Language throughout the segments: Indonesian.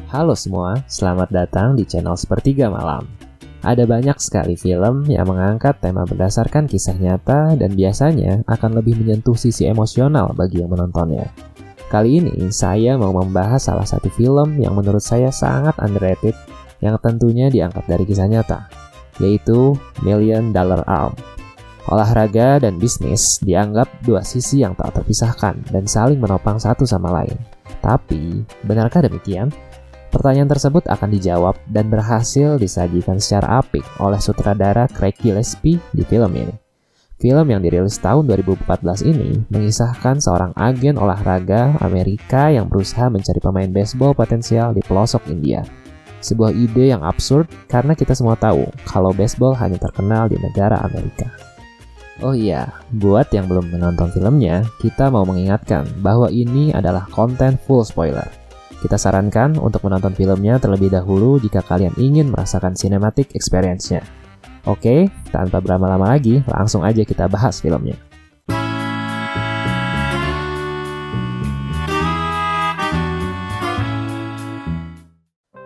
Halo semua, selamat datang di channel Sepertiga Malam. Ada banyak sekali film yang mengangkat tema berdasarkan kisah nyata dan biasanya akan lebih menyentuh sisi emosional bagi yang menontonnya. Kali ini saya mau membahas salah satu film yang menurut saya sangat underrated yang tentunya diangkat dari kisah nyata, yaitu Million Dollar Arm. Olahraga dan bisnis dianggap dua sisi yang tak terpisahkan dan saling menopang satu sama lain. Tapi, benarkah demikian? Pertanyaan tersebut akan dijawab dan berhasil disajikan secara apik oleh sutradara Craig Gillespie di film ini. Film yang dirilis tahun 2014 ini mengisahkan seorang agen olahraga Amerika yang berusaha mencari pemain baseball potensial di pelosok India. Sebuah ide yang absurd karena kita semua tahu kalau baseball hanya terkenal di negara Amerika. Oh iya, buat yang belum menonton filmnya, kita mau mengingatkan bahwa ini adalah konten full spoiler. Kita sarankan untuk menonton filmnya terlebih dahulu jika kalian ingin merasakan cinematic experience-nya. Oke, tanpa berlama-lama lagi, langsung aja kita bahas filmnya.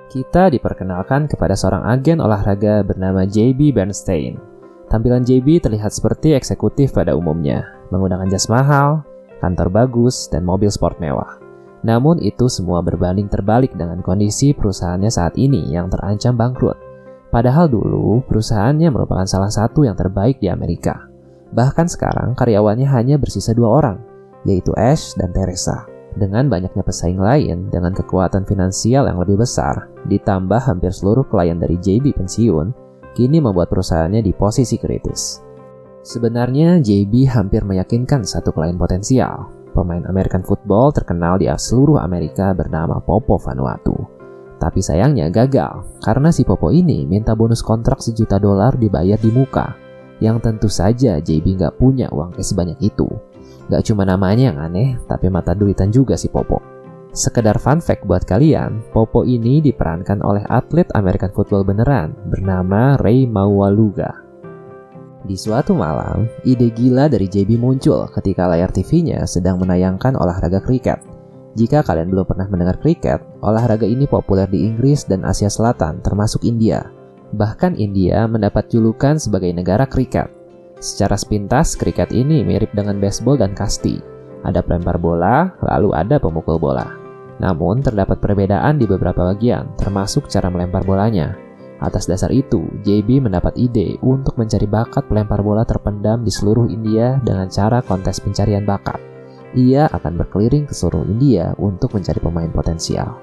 Kita diperkenalkan kepada seorang agen olahraga bernama JB Bernstein. Tampilan JB terlihat seperti eksekutif pada umumnya, menggunakan jas mahal, kantor bagus, dan mobil sport mewah. Namun itu semua berbanding terbalik dengan kondisi perusahaannya saat ini yang terancam bangkrut. Padahal dulu perusahaannya merupakan salah satu yang terbaik di Amerika. Bahkan sekarang karyawannya hanya bersisa 2 orang, yaitu Ash dan Teresa. Dengan banyaknya pesaing lain dengan kekuatan finansial yang lebih besar, ditambah hampir seluruh klien dari JB pensiun, kini membuat perusahaannya di posisi kritis. Sebenarnya JB hampir meyakinkan satu klien potensial, pemain American football terkenal di seluruh Amerika bernama Popo Vanuatu. Tapi sayangnya gagal, karena si Popo ini minta bonus kontrak $1 juta dibayar di muka, yang tentu saja JB nggak punya uang sebanyak itu. Nggak cuma namanya yang aneh, tapi mata duitan juga si Popo. Sekedar fun fact buat kalian, Popo ini diperankan oleh atlet American football beneran, bernama Ray Maualuga. Di suatu malam, ide gila dari JB muncul ketika layar TV-nya sedang menayangkan olahraga kriket. Jika kalian belum pernah mendengar kriket, olahraga ini populer di Inggris dan Asia Selatan, termasuk India. Bahkan India mendapat julukan sebagai negara kriket. Secara sepintas, kriket ini mirip dengan baseball dan kasti. Ada pelempar bola, lalu ada pemukul bola. Namun, terdapat perbedaan di beberapa bagian, termasuk cara melempar bolanya. Atas dasar itu, JB mendapat ide untuk mencari bakat pelempar bola terpendam di seluruh India dengan cara kontes pencarian bakat. Ia akan berkeliling ke seluruh India untuk mencari pemain potensial.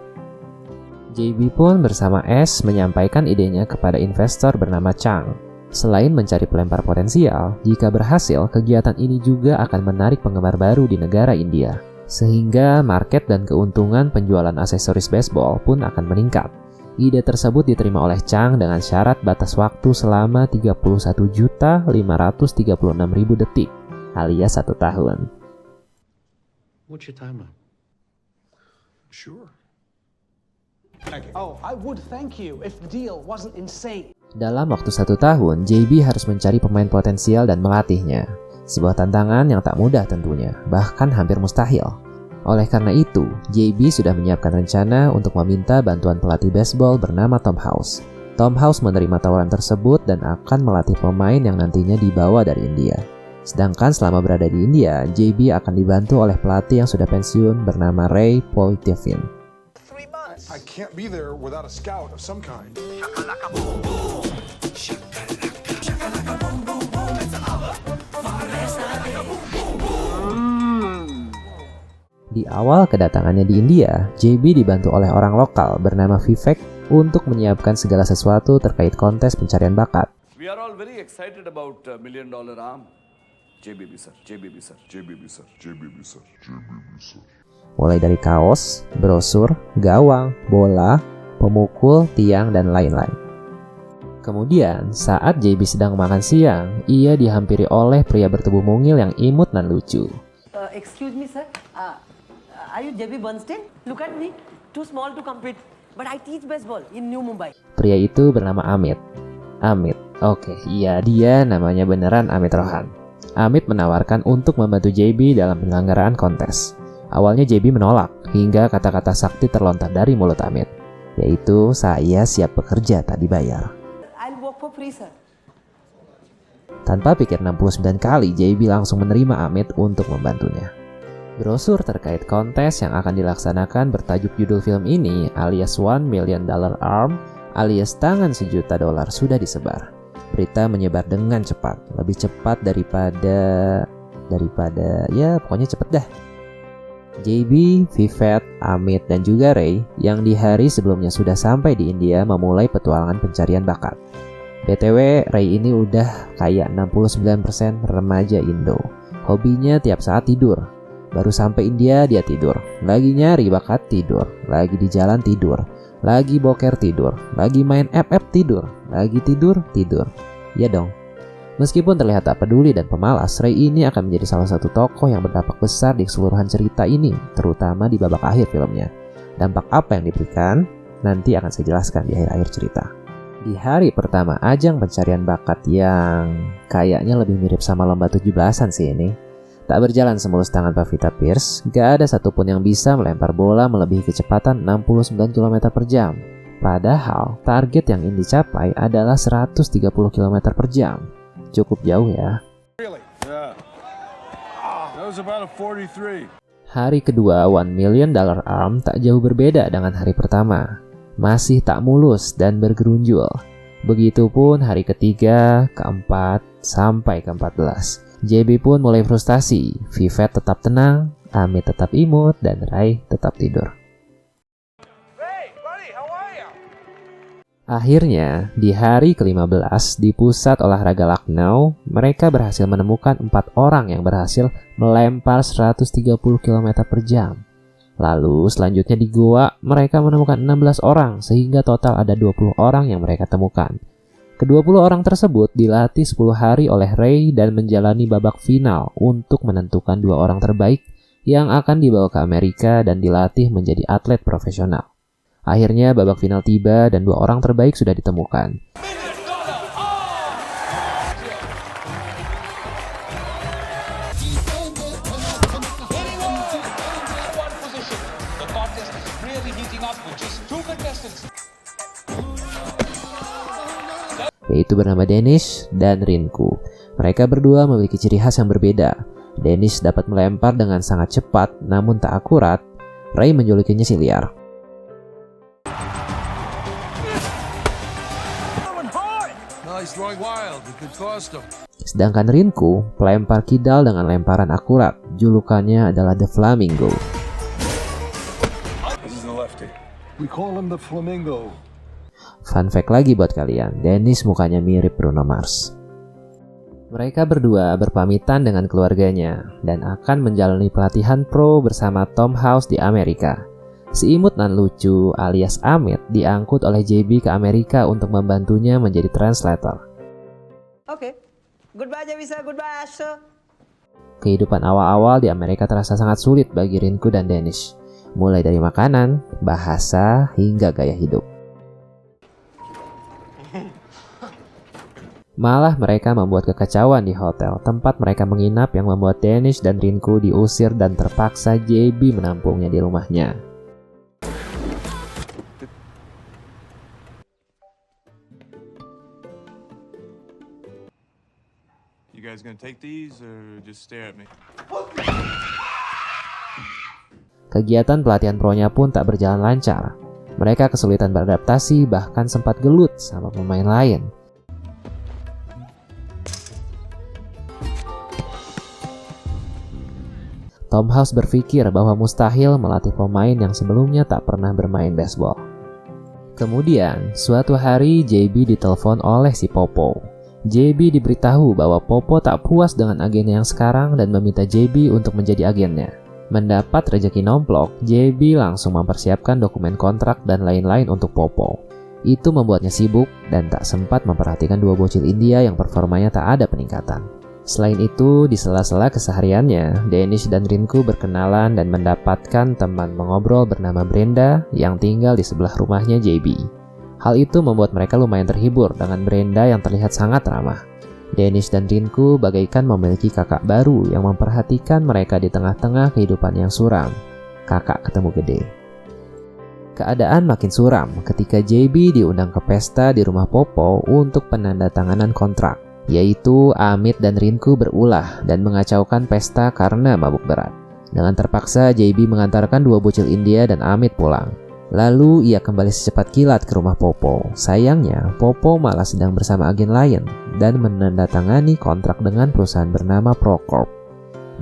JB pun bersama Ash menyampaikan idenya kepada investor bernama Chang. Selain mencari pelempar potensial, jika berhasil, kegiatan ini juga akan menarik penggemar baru di negara India. Sehingga market dan keuntungan penjualan aksesoris baseball pun akan meningkat. Ide tersebut diterima oleh Chang dengan syarat batas waktu selama 31.536.000 detik, alias 1 tahun. What's your timeline? Sure. Oh, I would thank you if the deal wasn't insane. Dalam waktu 1 tahun, JB harus mencari pemain potensial dan melatihnya. Sebuah tantangan yang tak mudah tentunya, bahkan hampir mustahil. Oleh karena itu, JB sudah menyiapkan rencana untuk meminta bantuan pelatih baseball bernama Tom House. Tom House menerima tawaran tersebut dan akan melatih pemain yang nantinya dibawa dari India. Sedangkan selama berada di India, JB akan dibantu oleh pelatih yang sudah pensiun bernama Ray Poitevin. I can't be there without a scout of some kind. Di awal kedatangannya di India, JB dibantu oleh orang lokal bernama Vivek untuk menyiapkan segala sesuatu terkait kontes pencarian bakat. We are all very excited about Million Dollar Arm. JB sir, JB sir, JB sir, JB sir, JB sir. Mulai dari kaos, brosur, gawang, bola, pemukul, tiang, dan lain-lain. Kemudian, saat JB sedang makan siang, ia dihampiri oleh pria bertubuh mungil yang imut dan lucu. Excuse me, sir. Are you JB Bernstein? Look at me. Too small to compete. But I teach baseball in New Mumbai. Pria itu bernama Amit. Oke, iya dia namanya beneran Amit Rohan. Amit menawarkan untuk membantu JB dalam penyelenggaraan kontes. Awalnya JB menolak, hingga kata-kata sakti terlontar dari mulut Amit. yaitu saya siap bekerja tak dibayar. I'll work for free, sir. Tanpa pikir 69 kali, JB langsung menerima Amit untuk membantunya. Brosur terkait kontes yang akan dilaksanakan bertajuk judul film ini alias $1 Million Arm alias tangan $1 juta sudah disebar. Berita menyebar dengan cepat, lebih cepat daripada ya pokoknya cepet dah. JB, Vivek, Amit, dan juga Ray yang di hari sebelumnya sudah sampai di India memulai petualangan pencarian bakat. BTW, Ray ini udah kayak 69% remaja Indo. Hobinya tiap saat tidur. Baru sampai India dia tidur. Lagi nyari bakat tidur. Lagi di jalan tidur. Lagi boker tidur. Lagi main FF tidur. Lagi tidur. Ya dong. Meskipun terlihat tak peduli dan pemalas, Ray ini akan menjadi salah satu tokoh yang berdampak besar di keseluruhan cerita ini, terutama di babak akhir filmnya. Dampak apa yang diberikan, nanti akan saya jelaskan di akhir-akhir cerita. Di hari pertama ajang pencarian bakat yang kayaknya lebih mirip sama lomba 17-an sih ini, tak berjalan semulus tangan Pevita Pierce, gak ada satupun yang bisa melempar bola melebihi kecepatan 69 km per jam. Padahal target yang ingin dicapai adalah 130 km per jam. Cukup jauh ya. Hari kedua $1 Million Arm tak jauh berbeda dengan hari pertama. Masih tak mulus dan bergerunjul. Begitupun hari ketiga, keempat, sampai ke-14. JB pun mulai frustasi. Vivek tetap tenang, Amit tetap imut, dan Ray tetap tidur. Akhirnya, di hari ke-15 di pusat olahraga Lucknow, mereka berhasil menemukan 4 orang yang berhasil melempar 130 km per jam. Lalu selanjutnya di Goa, mereka menemukan 16 orang sehingga total ada 20 orang yang mereka temukan. Ke-20 orang tersebut dilatih 10 hari oleh Ray dan menjalani babak final untuk menentukan 2 orang terbaik yang akan dibawa ke Amerika dan dilatih menjadi atlet profesional. Akhirnya babak final tiba dan 2 orang terbaik sudah ditemukan. Yaitu bernama Danish dan Rinku. Mereka berdua memiliki ciri khas yang berbeda. Danish dapat melempar dengan sangat cepat namun tak akurat. Ray menjulukinya si liar. Sedangkan Rinku pelempar kidal dengan lemparan akurat. Julukannya adalah The Flamingo. We call him the Flamingo. Fun fact lagi buat kalian, Dennis mukanya mirip Bruno Mars. Mereka berdua berpamitan dengan keluarganya dan akan menjalani pelatihan pro bersama Tom House di Amerika. Si imut nan lucu alias Amit diangkut oleh JB ke Amerika untuk membantunya menjadi translator. Okay. Goodbye, JB sir. Goodbye, Ash sir. Kehidupan awal-awal di Amerika terasa sangat sulit bagi Rinku dan Danish. Mulai dari makanan, bahasa, hingga gaya hidup. Malah mereka membuat kekacauan di hotel tempat mereka menginap yang membuat Danish dan Rinku diusir dan terpaksa JB menampungnya di rumahnya. You guys gonna take these or just stare at me? Kegiatan pelatihan pro-nya pun tak berjalan lancar. Mereka kesulitan beradaptasi bahkan sempat gelut sama pemain lain. Tom House berpikir bahwa mustahil melatih pemain yang sebelumnya tak pernah bermain baseball. Kemudian, suatu hari JB ditelepon oleh si Popo. JB diberitahu bahwa Popo tak puas dengan agennya yang sekarang dan meminta JB untuk menjadi agennya. Mendapat rejeki nomplok, JB langsung mempersiapkan dokumen kontrak dan lain-lain untuk Popo. Itu membuatnya sibuk dan tak sempat memperhatikan 2 bocil India yang performanya tak ada peningkatan. Selain itu, di sela-sela kesehariannya, Danish dan Rinku berkenalan dan mendapatkan teman mengobrol bernama Brenda yang tinggal di sebelah rumahnya JB. Hal itu membuat mereka lumayan terhibur dengan Brenda yang terlihat sangat ramah. Danish dan Rinku bagaikan memiliki kakak baru yang memperhatikan mereka di tengah-tengah kehidupan yang suram. Kakak ketemu gede. Keadaan makin suram ketika JB diundang ke pesta di rumah Popo untuk penandatanganan kontrak, yaitu Amit dan Rinku berulah dan mengacaukan pesta karena mabuk berat. Dengan terpaksa JB mengantarkan dua bocil India dan Amit pulang. Lalu ia kembali secepat kilat ke rumah Popo. Sayangnya Popo malah sedang bersama agen lain dan menandatangani kontrak dengan perusahaan bernama Procorp.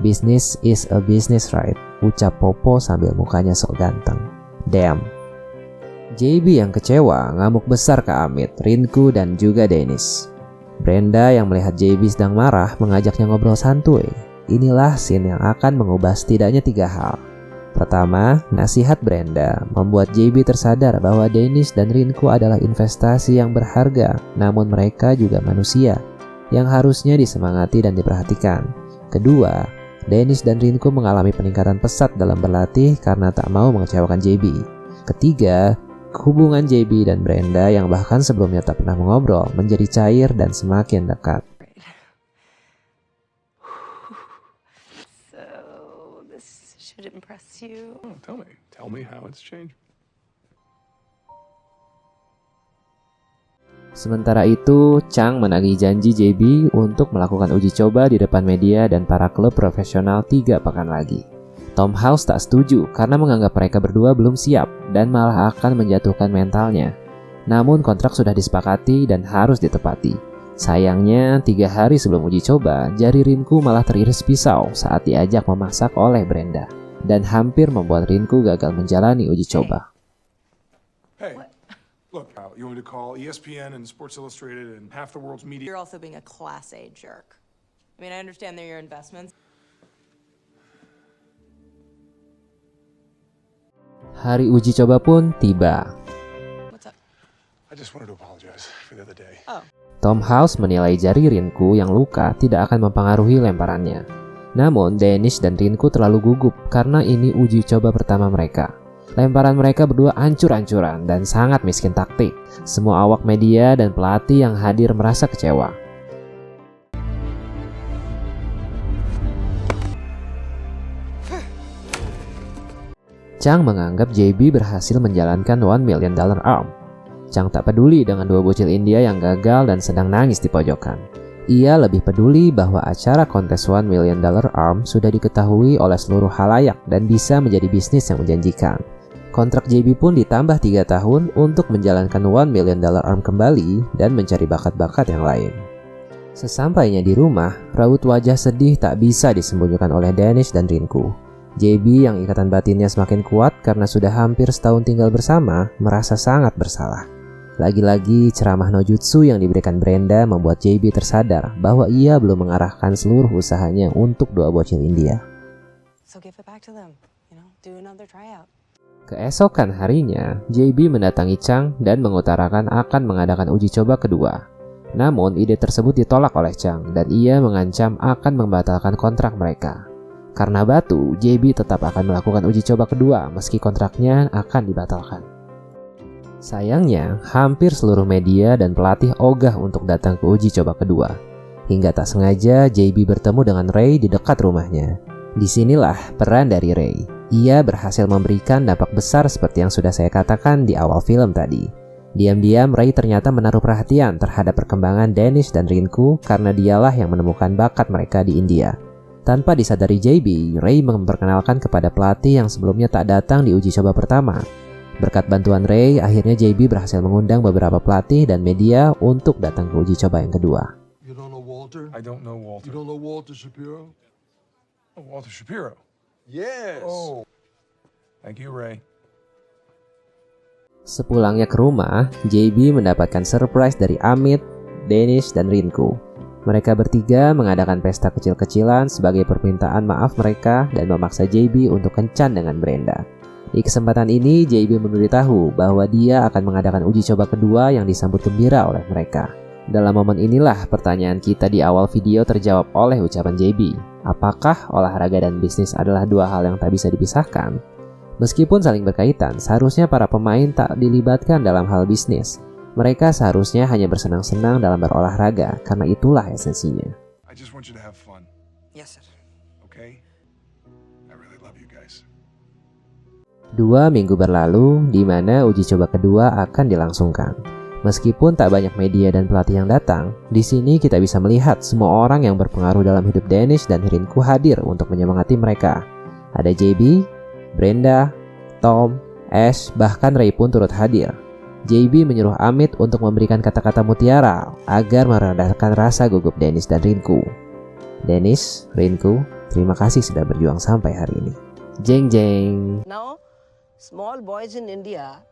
"Business is a business, right?" ucap Popo sambil mukanya sok ganteng. Damn. JB yang kecewa ngamuk besar ke Amit, Rinku, dan juga Dennis. Brenda yang melihat JB sedang marah mengajaknya ngobrol santuy. Inilah scene yang akan mengubah setidaknya 3 hal. Pertama, nasihat Brenda membuat JB tersadar bahwa Dennis dan Rinku adalah investasi yang berharga, namun mereka juga manusia yang harusnya disemangati dan diperhatikan. Kedua, Dennis dan Rinku mengalami peningkatan pesat dalam berlatih karena tak mau mengecewakan JB. Ketiga, hubungan JB dan Brenda yang bahkan sebelumnya tak pernah mengobrol menjadi cair dan semakin dekat. So, this should impress you. Oh, tell me how it's changed. Sementara itu, Chang menagih janji JB untuk melakukan uji coba di depan media dan para klub profesional 3 pekan lagi. Tom House tak setuju karena menganggap mereka berdua belum siap dan malah akan menjatuhkan mentalnya. Namun kontrak sudah disepakati dan harus ditepati. Sayangnya, 3 hari sebelum uji coba, jari Rinku malah teriris pisau saat diajak memasak oleh Brenda dan hampir membuat Rinku gagal menjalani uji coba. Hey, look, you want me to call ESPN and Sports Illustrated and half the world's media? You're also being a Class A jerk. I mean, I understand they're your investments. Hari uji coba pun tiba. What's up? I just wanted to apologize for the other day. Oh. Tom House menilai jari Rinku yang luka tidak akan mempengaruhi lemparannya. Namun, Dennis dan Rinku terlalu gugup karena ini uji coba pertama mereka. Lemparan mereka berdua ancur-ancuran dan sangat miskin taktik. Semua awak media dan pelatih yang hadir merasa kecewa. Chang menganggap JB berhasil menjalankan $1 million arm. Chang tak peduli dengan 2 bocil India yang gagal dan sedang nangis di pojokan. Ia lebih peduli bahwa acara kontes $1 million arm sudah diketahui oleh seluruh halayak dan bisa menjadi bisnis yang menjanjikan. Kontrak JB pun ditambah 3 tahun untuk menjalankan $1 million arm kembali dan mencari bakat-bakat yang lain. Sesampainya di rumah, raut wajah sedih tak bisa disembunyikan oleh Dennis dan Rinku. JB yang ikatan batinnya semakin kuat karena sudah hampir setahun tinggal bersama, merasa sangat bersalah. Lagi-lagi ceramah no jutsu yang diberikan Brenda membuat JB tersadar bahwa ia belum mengarahkan seluruh usahanya untuk 2 bocil India. So give it back to them. Do another tryout. Keesokan harinya, JB mendatangi Chang dan mengutarakan akan mengadakan uji coba kedua. Namun ide tersebut ditolak oleh Chang dan ia mengancam akan membatalkan kontrak mereka. Karena batu, JB tetap akan melakukan uji coba kedua meski kontraknya akan dibatalkan. Sayangnya, hampir seluruh media dan pelatih ogah untuk datang ke uji coba kedua. Hingga tak sengaja JB bertemu dengan Ray di dekat rumahnya. Disinilah peran dari Ray. Ia berhasil memberikan dampak besar seperti yang sudah saya katakan di awal film tadi. Diam-diam Ray ternyata menaruh perhatian terhadap perkembangan Dennis dan Rinku karena dialah yang menemukan bakat mereka di India. Tanpa disadari JB, Ray memperkenalkan kepada pelatih yang sebelumnya tak datang di uji coba pertama. Berkat bantuan Ray, akhirnya JB berhasil mengundang beberapa pelatih dan media untuk datang ke uji coba yang kedua. You don't know Walter? I don't know Walter. You don't know Walter Shapiro? Oh, Walter Shapiro. Yes. Oh. Thank you, Ray. Sepulangnya ke rumah, JB mendapatkan surprise dari Amit, Dennis, dan Rinku. Mereka bertiga mengadakan pesta kecil-kecilan sebagai permintaan maaf mereka dan memaksa JB untuk kencan dengan Brenda. Di kesempatan ini, JB memberitahu bahwa dia akan mengadakan uji coba kedua yang disambut gembira oleh mereka. Dalam momen inilah pertanyaan kita di awal video terjawab oleh ucapan JB. Apakah olahraga dan bisnis adalah 2 hal yang tak bisa dipisahkan? Meskipun saling berkaitan, seharusnya para pemain tak dilibatkan dalam hal bisnis. Mereka seharusnya hanya bersenang-senang dalam berolahraga, karena itulah esensinya. I just want you to have fun, Yes, sir. okay? I really love you guys. 2 minggu berlalu, di mana uji coba kedua akan dilangsungkan. Meskipun tak banyak media dan pelatih yang datang, di sini kita bisa melihat semua orang yang berpengaruh dalam hidup Danish dan Rinku hadir untuk menyemangati mereka. Ada JB, Brenda, Tom, Ash, bahkan Ray pun turut hadir. JB menyuruh Amit untuk memberikan kata-kata mutiara agar meredakan rasa gugup Danish dan Rinku. Danish, Rinku, terima kasih sudah berjuang sampai hari ini. Jeng jeng. Now, small boys in India.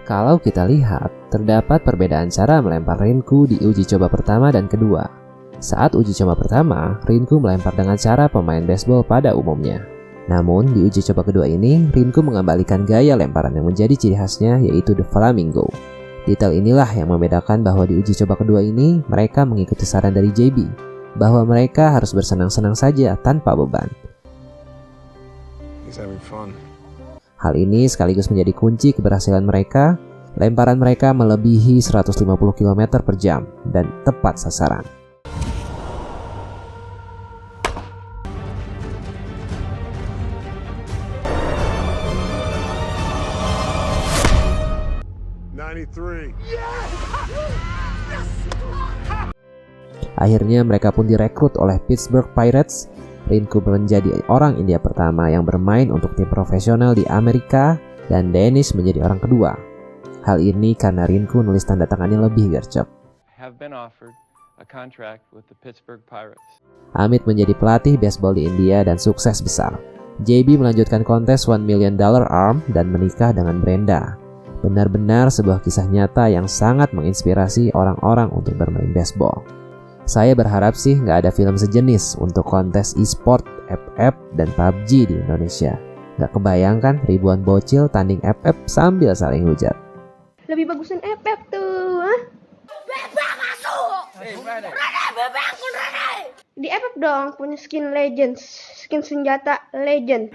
Kalau kita lihat, terdapat perbedaan cara melempar Rinku di uji coba pertama dan kedua. Saat uji coba pertama, Rinku melempar dengan cara pemain baseball pada umumnya. Namun, di uji coba kedua ini, Rinku mengembalikan gaya lemparan yang menjadi ciri khasnya, yaitu The Flamingo. Detail inilah yang membedakan bahwa di uji coba kedua ini, mereka mengikuti saran dari JB, bahwa mereka harus bersenang-senang saja tanpa beban. He's having fun. Hal ini sekaligus menjadi kunci keberhasilan mereka. Lemparan mereka melebihi 150 km per jam dan tepat sasaran. Akhirnya mereka pun direkrut oleh Pittsburgh Pirates. Rinku menjadi orang India pertama yang bermain untuk tim profesional di Amerika dan Danish menjadi orang kedua. Hal ini karena Rinku nulis tanda tangannya lebih gercep. Have been offered a contract with the Pittsburgh Pirates. Amit menjadi pelatih baseball di India dan sukses besar. JB melanjutkan kontes $1 million arm dan menikah dengan Brenda. Benar-benar sebuah kisah nyata yang sangat menginspirasi orang-orang untuk bermain baseball. Saya berharap sih nggak ada film sejenis untuk kontes e-sport, FF, dan PUBG di Indonesia. Nggak kebayangkan ribuan bocil tanding FF sambil saling hujat. Lebih bagusan FF tuh, ah? Bebek masuk! Rene, bebek Rene! Di FF dong punya skin legends, skin senjata legend.